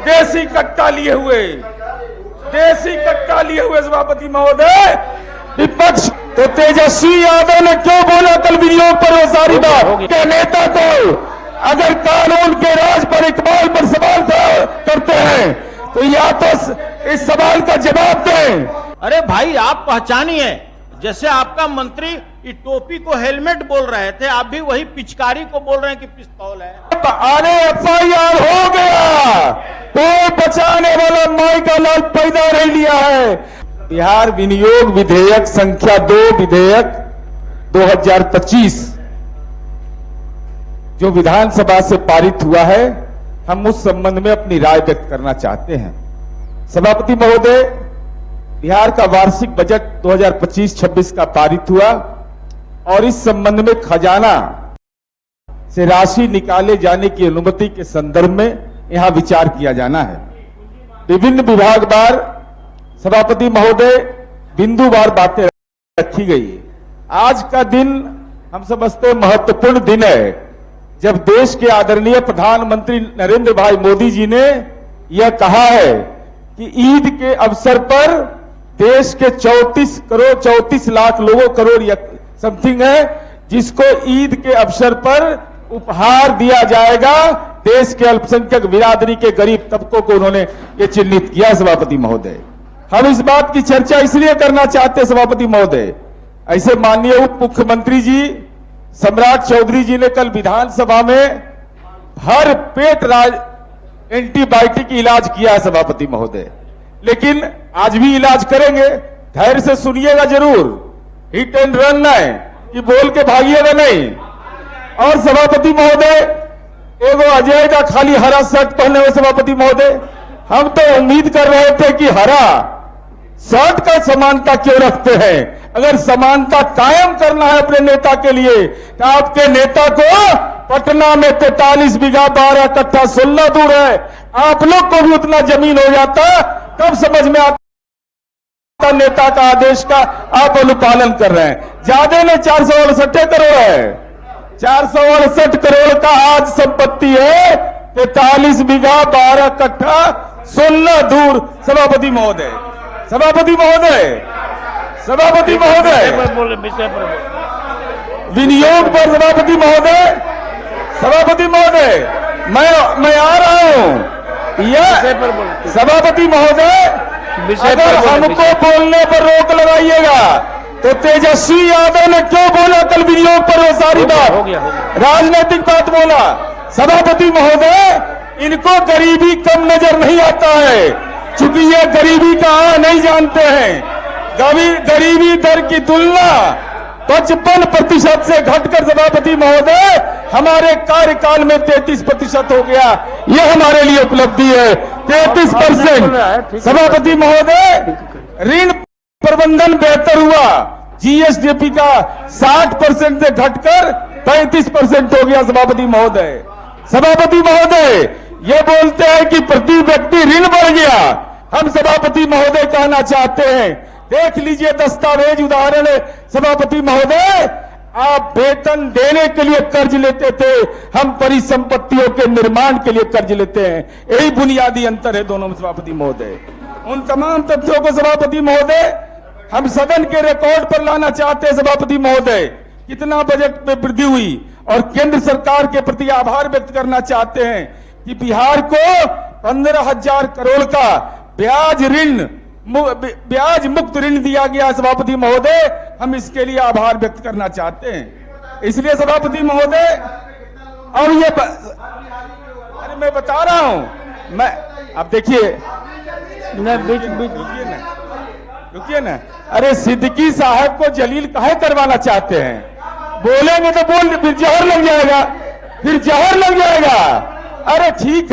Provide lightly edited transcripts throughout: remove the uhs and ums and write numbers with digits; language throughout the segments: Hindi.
देसी कट्टा लिए हुए सभापति महोदय विपक्ष। तो तेजस्वी यादव ने क्यों बोला कल विनियोग पर वो सारी बात के नेता को अगर कानून के राज पर इकबाल पर सवाल करते हैं तो या तो इस सवाल का जवाब दें। अरे भाई आप पहचानिए, जैसे आपका मंत्री इस टोपी को हेलमेट बोल रहे थे, आप भी वही पिचकारी को बोल रहे हैं कि पिस्तौल है। अरे FIR हो गया, कोई बचाने वाला माई का लाल पैदा नहीं लिया है। बिहार विनियोग विधेयक संख्या 2 विधेयक 2025 जो विधानसभा से पारित हुआ है, हम उस संबंध में अपनी राय व्यक्त करना चाहते हैं। सभापति महोदय, बिहार का वार्षिक बजट 2025-26 का पारित हुआ और इस संबंध में खजाना से राशि निकाले जाने की अनुमति के संदर्भ में यहां विचार किया जाना है। विभिन्न विभागवार सभापति महोदय बिंदुवार बातें रखी गई। आज का दिन हम समझते महत्वपूर्ण दिन है जब देश के आदरणीय प्रधानमंत्री नरेंद्र भाई मोदी जी ने यह कहा है कि ईद के अवसर पर देश के 34 लाख लोगों करोड़ या समथिंग है जिसको ईद के अवसर पर उपहार दिया जाएगा। देश के अल्पसंख्यक बिरादरी के गरीब तबकों को उन्होंने ये चिन्हित किया। सभापति महोदय, हम इस बात की चर्चा इसलिए करना चाहते हैं सभापति महोदय, ऐसे माननीय उप मुख्यमंत्री जी सम्राट चौधरी जी ने कल विधानसभा में भर पेट एंटीबायोटिक इलाज किया है सभापति महोदय, लेकिन आज भी इलाज करेंगे। धैर्य से सुनिएगा जरूर, हिट एंड रन नहीं कि बोल के भागिएगा नहीं। और सभापति महोदय, एगो अजय का खाली हरा शर्ट पहने हुए सभापति महोदय, हम तो उम्मीद कर रहे थे कि हरा शर्ट का समानता क्यों रखते हैं। अगर समानता कायम करना है अपने नेता के लिए तो आपके नेता को पटना में 43 बीघा 12 कट्ठा 16 दूर है, आप लोग को भी उतना जमीन हो जाता, तब समझ में आता नेता का आदेश का आप अनुपालन कर रहे हैं। ज्यादा ने 468 करोड़ है, 468 करोड़ का आज संपत्ति है 43 बीघा 12 कट्ठा 16 दूर। सभापति महोदय, सभापति महोदय, सभापति महोदय, विनियोग पर सभापति महोदय, सभापति महोदय, मैं आ रहा हूं। यह सभापति महोदय, अगर हमको बोलने पर रोक लगाइएगा तो तेजस्वी यादव ने क्यों बोला कल विनियोग पर वो सारी बात, राजनीतिक बात बोला। सभापति महोदय, इनको गरीबी कम नजर नहीं आता है, चूंकि ये गरीबी का नहीं जानते हैं। गरीबी दर की तुलना 55% से घटकर सभापति महोदय हमारे कार्यकाल में 33% हो गया। यह हमारे लिए उपलब्धि है, 33%। सभापति महोदय, ऋण प्रबंधन बेहतर हुआ, GSDP का 60% से घटकर 35% हो गया। सभापति महोदय, सभापति महोदय, ये बोलते हैं कि प्रति व्यक्ति ऋण बढ़ गया। हम सभापति महोदय कहना चाहते हैं, देख लीजिए दस्तावेज उदाहरण है सभापति महोदय, आप वेतन देने के लिए कर्ज लेते थे, हम परिसंपत्तियों के निर्माण के लिए कर्ज लेते हैं। यही बुनियादी अंतर है दोनों में सभापति महोदय। उन तमाम तथ्यों को सभापति महोदय हम सदन के रिकॉर्ड पर लाना चाहते हैं। सभापति महोदय, कितना बजट में वृद्धि हुई और केंद्र सरकार के प्रति आभार व्यक्त करना चाहते हैं कि बिहार को 15,000 करोड़ का ब्याज मुक्त ऋण दिया गया। सभापति महोदय, हम इसके लिए आभार व्यक्त करना चाहते हैं। इसलिए सभापति महोदय, और ये अरे मैं बता रहा हूं, मैं अब देखिए रुकिए ना, अरे सिद्दीकी साहब को जलील काहे करवाना चाहते हैं? बोलेंगे तो बोल, फिर जहर लग जाएगा, फिर जहर लग जाएगा। अरे ठीक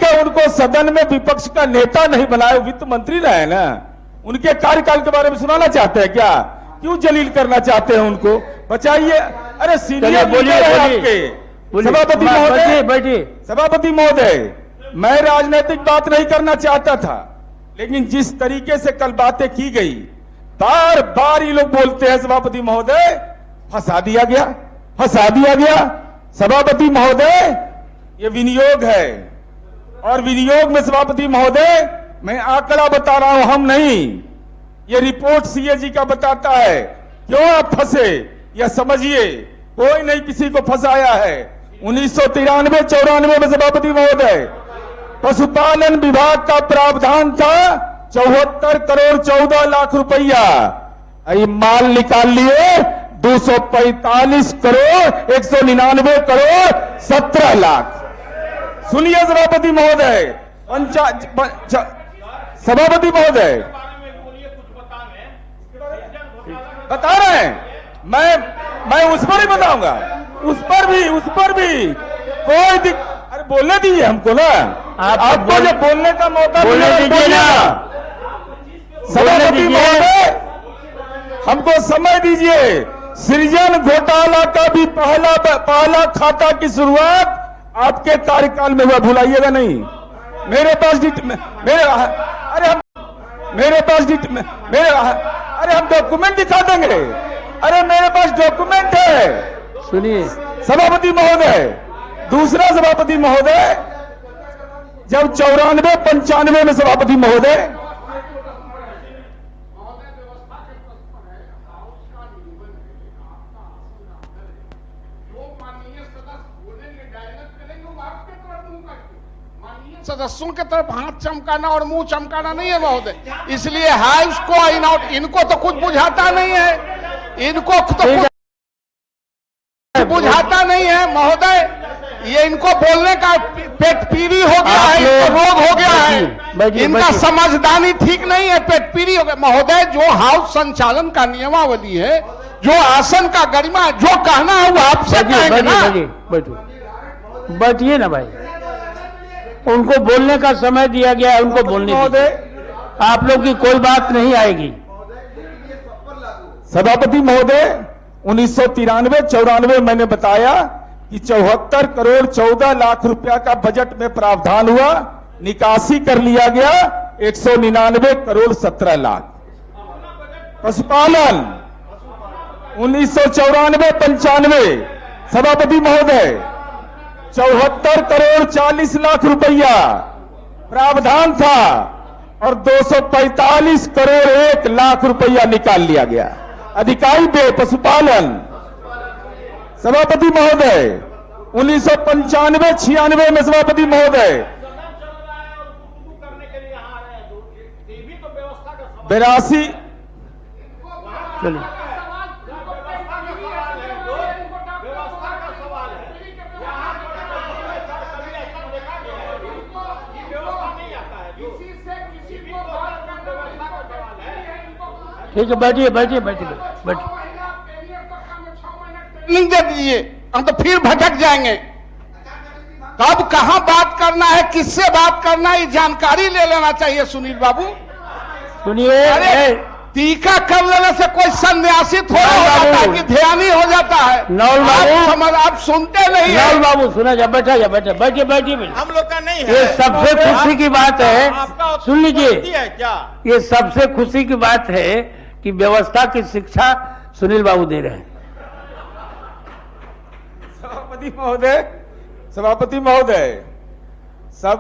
है, उनको सदन में विपक्ष का नेता नहीं बनाए, वित्त मंत्री रहे ना, उनके कार्यकाल के बारे में सुनाना चाहते हैं क्या? क्यों जलील करना चाहते हैं उनको? बचाइए। अरे सीनियर लीडर है आपके। सभापति महोदय, बैठिए। सभापति महोदय, मैं राजनीतिक बात नहीं करना चाहता था, लेकिन जिस तरीके से कल बातें की गई, बार बार ये लोग बोलते हैं सभापति महोदय फंसा दिया गया। सभापति महोदय, ये विनियोग है, और विनियोग में सभापति महोदय, मैं आंकड़ा बता रहा हूं, हम नहीं, ये रिपोर्ट सीएजी का बताता है। क्यों आप फंसे, यह समझिए, कोई नहीं किसी को फंसाया है। 1993-94 में सभापति महोदय पशुपालन विभाग का प्रावधान था 74 करोड़ 14 लाख रुपया, ये माल निकाल लिए 245 करोड़ 199 करोड़ 17 लाख। सुनिए सभापति महोदय, सभापति महोदय बता रहे हैं, मैं उस पर ही बताऊंगा, उस पर भी कोई अरे बोलने दीजिए हमको ना, आपको जब बोलने का मौका बोलने ना। सभापति महोदय हमको समय दीजिए। सृजन घोटाला का भी पहला खाता की शुरुआत आपके कार्यकाल में हुआ, भुलाइएगा नहीं। मेरे पास अरे हम डॉक्यूमेंट दिखा देंगे, अरे मेरे पास डॉक्यूमेंट है। सुनिए सभापति महोदय, दूसरा सभापति महोदय, जब 94-95 में सभापति महोदय सदस्यों की तरफ हाथ चमकाना और मुंह चमकाना नहीं है महोदय, इसलिए हाउस को इनको तो कुछ बुझाता नहीं है, इनको तो कुछ बुझाता नहीं है महोदय। ये इनको बोलने का पेट पीरी हो गया है, रोग हो गया है, इनका समझदारी ठीक नहीं है, पेट पीरी हो गया महोदय। जो हाउस संचालन का नियमावली है, जो आसन का गरिमा, जो कहना है वो आपसे कहेंगे ना। बैठिए ना भाई, उनको बोलने का समय दिया गया है, उनको बोलने दीजिए। आप लोग की कोई बात नहीं आएगी। सभापति महोदय, 1993-94 मैंने बताया कि 74 करोड़ 14 लाख रुपया का बजट में प्रावधान हुआ, निकासी कर लिया गया 199 करोड़ 17 लाख। पशुपालन 1994-95 सभापति महोदय 74 करोड़ 40 लाख रुपया प्रावधान था और 245 करोड़ 1 लाख रुपया निकाल लिया गया। अधिकारी व्यय पशुपालन सभापति महोदय 1995-96 में सभापति महोदय 82 ठीक है, बैठिए। ट्रेनिंग दे दीजिए, हम तो फिर भटक जाएंगे। कब कहां बात करना है, किससे बात करना है, ये जानकारी ले लेना चाहिए सुनील बाबू। सुनिए, अरे टीका कर लेने से कोई सन्यासी थोड़ा हो जाता है कि ध्यानी हो जाता है। नौल बाबू, आप सुनते नहीं नौल बाबू सुना जा, बैठिए। हम लोग का नहीं है। ये सबसे खुशी की बात है, सुन लीजिए, क्या ये सबसे खुशी की बात है कि व्यवस्था की शिक्षा सुनील बाबू दे रहे हैं। सभापति महोदय सब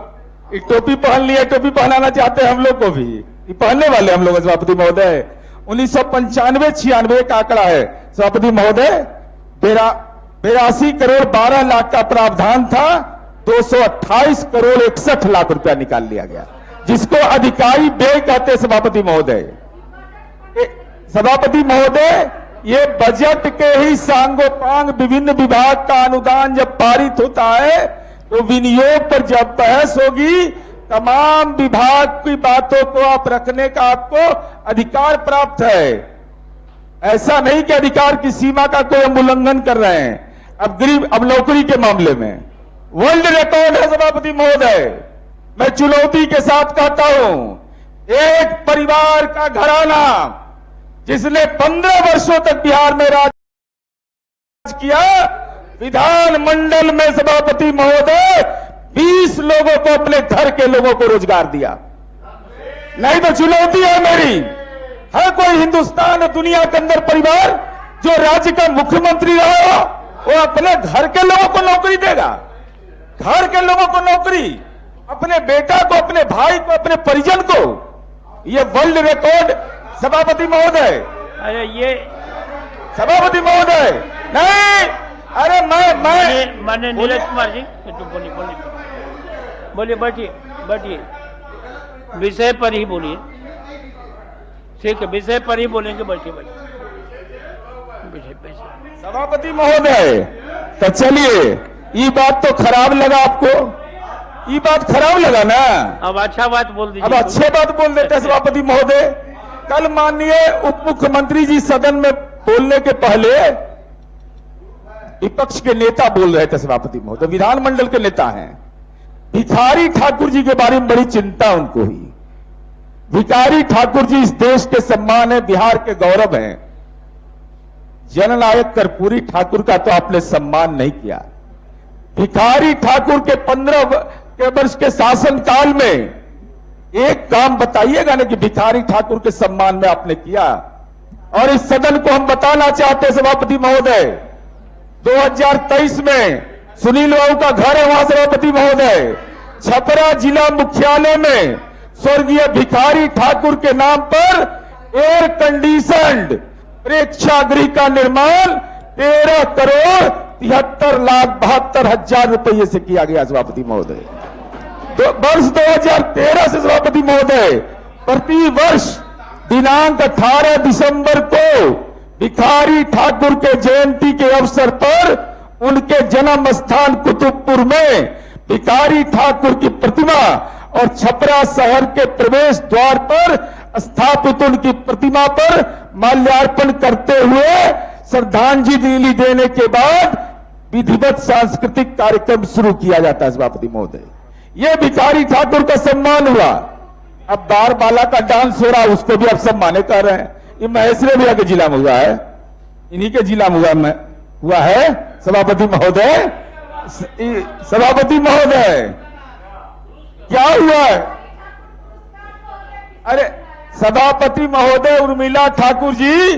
एक टोपी पहन लिया, टोपी पहनाना चाहते हैं हम लोग को भी, ये पहनने वाले हम लोग। सभापति महोदय 1995-96 का आंकड़ा है सभापति महोदय, 82 करोड़ 12 लाख का प्रावधान था, 228 करोड़ 61 लाख रुपया निकाल लिया गया, जिसको अधिकारी व्यय कहते सभापति महोदय। सभापति महोदय, ये बजट के ही सांगोपांग विभिन्न विभाग का अनुदान जब पारित होता है तो विनियोग पर जब बहस होगी, तमाम विभाग की बातों को आप रखने का आपको अधिकार प्राप्त है। ऐसा नहीं कि अधिकार की सीमा का कोई हम उल्लंघन कर रहे हैं। अब नौकरी के मामले में वर्ल्ड रिकॉर्ड है सभापति महोदय, मैं चुनौती के साथ कहता हूं, एक परिवार का घराना जिसने 15 वर्षों तक बिहार में राज किया, विधानमंडल में सभापति महोदय 20 लोगों को, अपने घर के लोगों को रोजगार दिया। नहीं तो चुनौती है मेरी, है कोई हिंदुस्तान और दुनिया के अंदर परिवार जो राज्य का मुख्यमंत्री रहा वो अपने घर के लोगों को नौकरी देगा? घर के लोगों को नौकरी, अपने बेटा को, अपने भाई को, अपने परिजन को, ये वर्ल्ड रिकॉर्ड सभापति महोदय, अरे ये सभापति महोदय नहीं, अरे मैं माननीय नीरज कुमार जी तो बोलिए, बैठिए, विषय पर ही बोलिए। ठीक है, विषय पर ही बोलेंगे, बैठिए। सभापति महोदय, तो चलिए, ये बात तो खराब लगा आपको, ये बात खराब लगा ना, अब अच्छा बात बोल दीजिए। अब अच्छे बात बोल देते हैं सभापति महोदय। कल माननीय उप मुख्यमंत्री जी सदन में बोलने के पहले विपक्ष के नेता बोल रहे थे सभापति महोदय, विधानमंडल के नेता हैं, भिखारी ठाकुर जी के बारे में बड़ी चिंता उनको हुई। भिखारी ठाकुर जी इस देश के सम्मान है, बिहार के गौरव हैं। जननायक कर्पूरी ठाकुर का तो आपने सम्मान नहीं किया। भिखारी ठाकुर के 15 वर्ष के शासनकाल में एक काम बताइएगा ना कि भिखारी ठाकुर के सम्मान में आपने किया। और इस सदन को हम बताना चाहते हैं सभापति महोदय, 2023 में सुनील बाबू का घर है वहां सभापति महोदय, छपरा जिला मुख्यालय में स्वर्गीय भिखारी ठाकुर के नाम पर एयर कंडीशनड प्रेक्षागृह का निर्माण 13,73,72,000 रुपये से किया गया सभापति महोदय। तो वर्ष 2013 से सभापति महोदय प्रति वर्ष दिनांक 18 दिसंबर को भिखारी ठाकुर के जयंती के अवसर पर उनके जन्म स्थान कुतुबपुर में भिखारी ठाकुर की प्रतिमा और छपरा शहर के प्रवेश द्वार पर स्थापित उनकी प्रतिमा पर माल्यार्पण करते हुए श्रद्धांजलि देने के बाद विधिवत सांस्कृतिक कार्यक्रम शुरू किया जाता है सभापति महोदय। यह भिखारी ठाकुर का सम्मान हुआ। अब बारबाला का डांस हो रहा है, उसको भी आप सम्मानित कर रहे हैं। ये महेश्वरी भैया के जिला में हुआ है, इन्हीं के जिला में हुआ है सभापति महोदय। सभापति महोदय क्या हुआ है? अरे सभापति महोदय, उर्मिला ठाकुर जी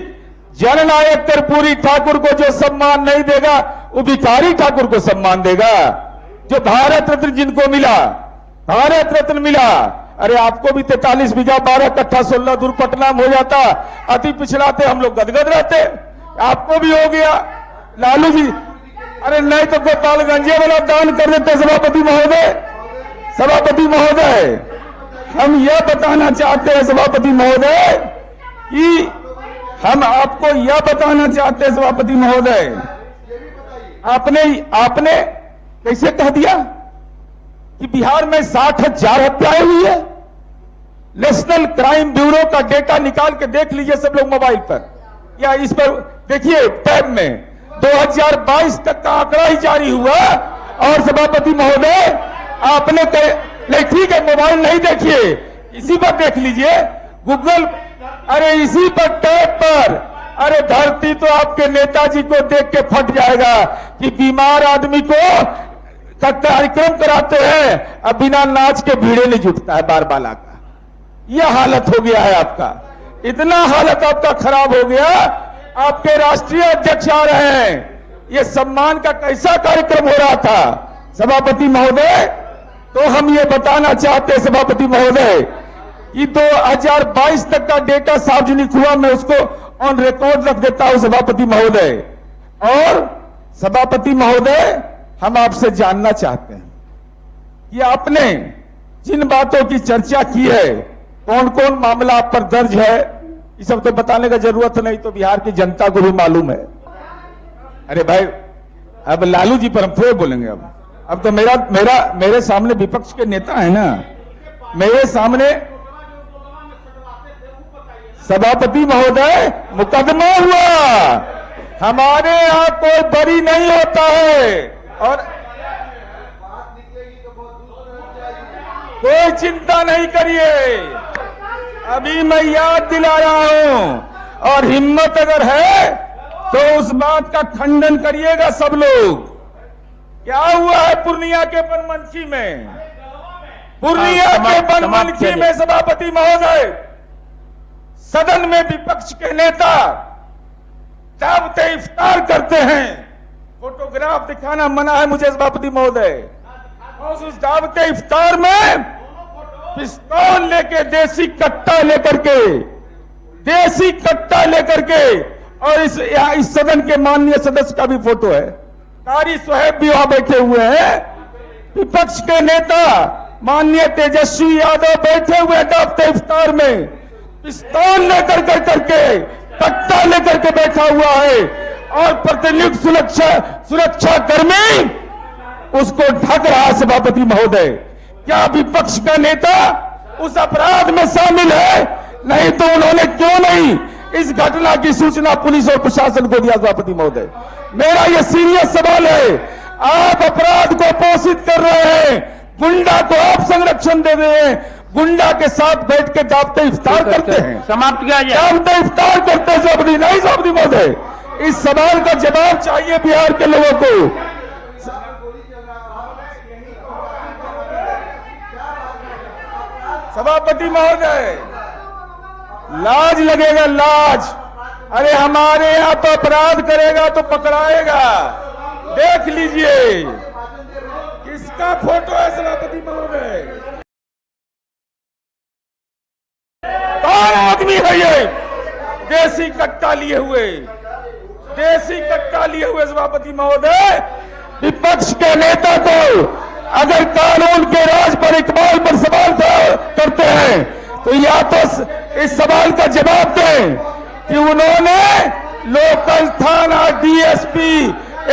जननायक कर्पूरी ठाकुर को जो सम्मान नहीं देगा वो भिखारी ठाकुर को सम्मान देगा। जो भारत रत्न जिनको मिला, भारत रत्न मिला, अरे आपको भी 43 बीघा 12 कट्ठा 16 दूर पटना में हो जाता, अति पिछड़ाते हम लोग गदगद रहते, आपको भी हो गया। लालू जी, अरे नहीं तो गोपालगंजे वाला दान कर देते सभापति महोदय। सभापति महोदय, हम यह बताना चाहते हैं सभापति महोदय कि हम आपको यह बताना चाहते हैं सभापति महोदय, आपने कैसे कह दिया कि बिहार में 60,000 हत्याएं हुई है? नेशनल क्राइम ब्यूरो का डेटा निकाल के देख लीजिए सब लोग मोबाइल पर या इस पर देखिए टैब में, 2022 तक का आंकड़ा ही जारी हुआ। और सभापति महोदय आपने नहीं, ठीक है, मोबाइल नहीं देखिए, इसी पर देख लीजिए गूगल, अरे इसी पर टैब पर, अरे धरती तो आपके नेताजी को देख के फट जाएगा कि बीमार आदमी को कार्यक्रम कराते हैं, अब बिना नाच के भीड़े नहीं जुटता है बारबाला का। यह हालत हो गया है आपका, इतना हालत आपका खराब हो गया। आपके राष्ट्रीय अध्यक्ष आ रहे हैं, यह सम्मान का कैसा कार्यक्रम हो रहा था सभापति महोदय? तो हम ये बताना चाहते हैं सभापति महोदय कि 2022 तक का डेटा सार्वजनिक हुआ, मैं उसको ऑन रिकॉर्ड रख देता हूं सभापति महोदय। और सभापति महोदय, हम आपसे जानना चाहते हैं कि आपने जिन बातों की चर्चा की है, कौन कौन मामला आप पर दर्ज है, ये सब तो बताने का जरूरत नहीं, तो बिहार की जनता को भी मालूम है। अरे भाई, अब लालू जी पर हम थोड़े बोलेंगे। अब तो मेरे सामने विपक्ष के नेता है ना, मेरे सामने सभापति महोदय मुकदमा हुआ, हमारे यहां कोई बरी नहीं होता है। और कोई चिंता नहीं करिए, अभी मैं याद दिला रहा हूं, और हिम्मत अगर है तो उस बात का खंडन करिएगा सब लोग। क्या हुआ है पूर्णिया के बनमनखी में? पूर्णिया के बनमनखी में सभापति महोदय, सदन में विपक्ष के नेता दावते इफ्तार करते हैं। फोटोग्राफ दिखाना मना है मुझे सभापति महोदय, और उस दावत इफ्तार में पिस्तौल लेके देसी कट्टा लेकर के और इस सदन के माननीय सदस्य का भी फोटो है, कारी साहब भी वहां बैठे हुए हैं, विपक्ष के नेता माननीय तेजस्वी यादव बैठे हुए दावत इफ्तार में पिस्तौल लेकर करके कट्टा लेकर के बैठा हुआ है और प्रतिनियुक्त सुरक्षा कर्मी उसको ढक रहा है। सभापति महोदय, क्या विपक्ष का नेता उस अपराध में शामिल है? नहीं तो उन्होंने क्यों नहीं इस घटना की सूचना पुलिस और प्रशासन को दिया? सभापति महोदय, मेरा यह सीरियस सवाल है। आप अपराध को पोषित कर रहे हैं, गुंडा को आप संरक्षण दे रहे हैं, गुंडा के साथ बैठ के दावत इफ्तार करते हैं, समाप्त किया जाए। दावत इफ्तार करते हैं सभापति? नहीं सभापति महोदय, इस सवाल का जवाब चाहिए बिहार के लोगों को। सभापति महोदय, लाज लगेगा, लाज। अरे हमारे यहां तो अपराध करेगा तो पकड़ाएगा। देख लीजिए किसका फोटो है सभापति महोदय, कौन आदमी है ये? देसी कट्टा लिए हुए सभापति महोदय। विपक्ष के नेता को अगर कानून के राज पर इकबाल पर सवाल करते हैं तो या तो इस सवाल का जवाब दें कि उन्होंने लोकल थाना डीएसपी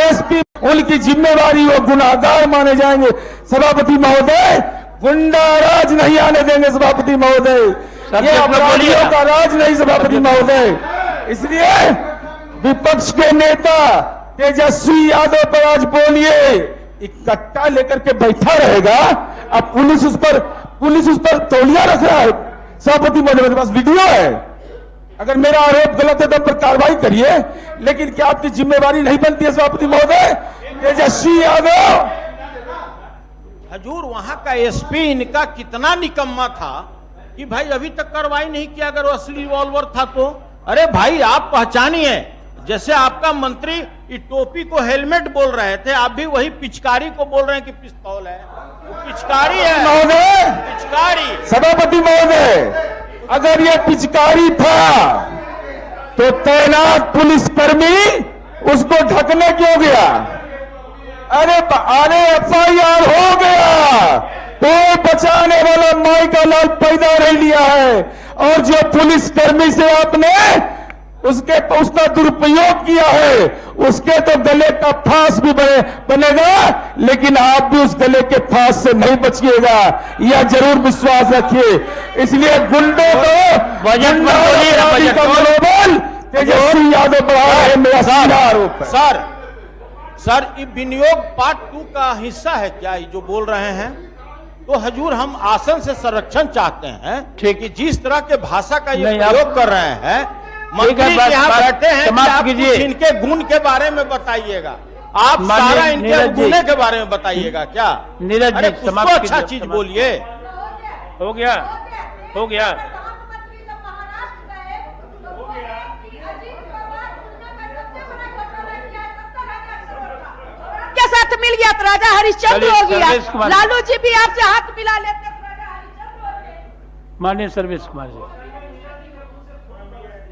एसपी उनकी जिम्मेवारी, वो गुनाहगार माने जाएंगे। सभापति महोदय, गुंडा राज नहीं आने देंगे सभापति महोदय, ये अपराधियों का राज नहीं सभापति महोदय। इसलिए विपक्ष के नेता तेजस्वी यादव पर आज बोलिए, कट्टा लेकर के बैठा रहेगा, अब पुलिस उस पर तौलिया रख रहा है। सभापति महोदय, मेरे पास वीडियो है, अगर मेरा आरोप गलत है तो पर कार्रवाई करिए, लेकिन क्या आपकी जिम्मेवारी नहीं बनती है सभापति महोदय? तेजस्वी यादव, हजूर वहां का एसपी इनका कितना निकम्मा था कि भाई अभी तक कार्रवाई नहीं किया। अगर वो असली रिवॉल्वर था तो अरे भाई आप पहचानिए, जैसे आपका मंत्री ये टोपी को हेलमेट बोल रहे थे, आप भी वही पिचकारी को बोल रहे हैं कि पिस्तौल है। वो पिचकारी है महोदय, पिचकारी। सभापति महोदय, अगर ये पिचकारी था तो तैनात पुलिसकर्मी उसको ढकने क्यों गया? अरे एफआईआर हो गया, कोई बचाने वाला माई का लाल पैदा नहीं लिया है। और जो पुलिसकर्मी से आपने उसका दुरुपयोग किया है, उसके तो गले का फांस भी बनेगा, लेकिन आप भी उस गले के फांस से नहीं बचिएगा, यह जरूर विश्वास रखिए। इसलिए गुंडों को मनोबल तेजस्वी यादव बढ़ा रहे हैं, मेरा सीधा आरोप है। सर ये विनियोग पार्ट 2 का हिस्सा है क्या ये जो बोल रहे हैं? तो हजूर हम आसन से संरक्षण चाहते हैं, ठीक, कि जिस तरह के भाषा का ये प्रयोग कर रहे हैं, मंत्री यहाँ बैठे हैं, आप इनके गुण के बारे में बताइएगा, आप सारा इनके गुण के बारे में बताइएगा क्या? नीरज जी, कुछ अच्छा चीज बोलिए। हो गया। के साथ मिल गया तो राजा हरिश्चंद्र हो गया। लालू जी भी आपसे हाथ मिला लेते, राजा हरिश्चंद्र हो गए। माननीय सर्वेश कुमार जी।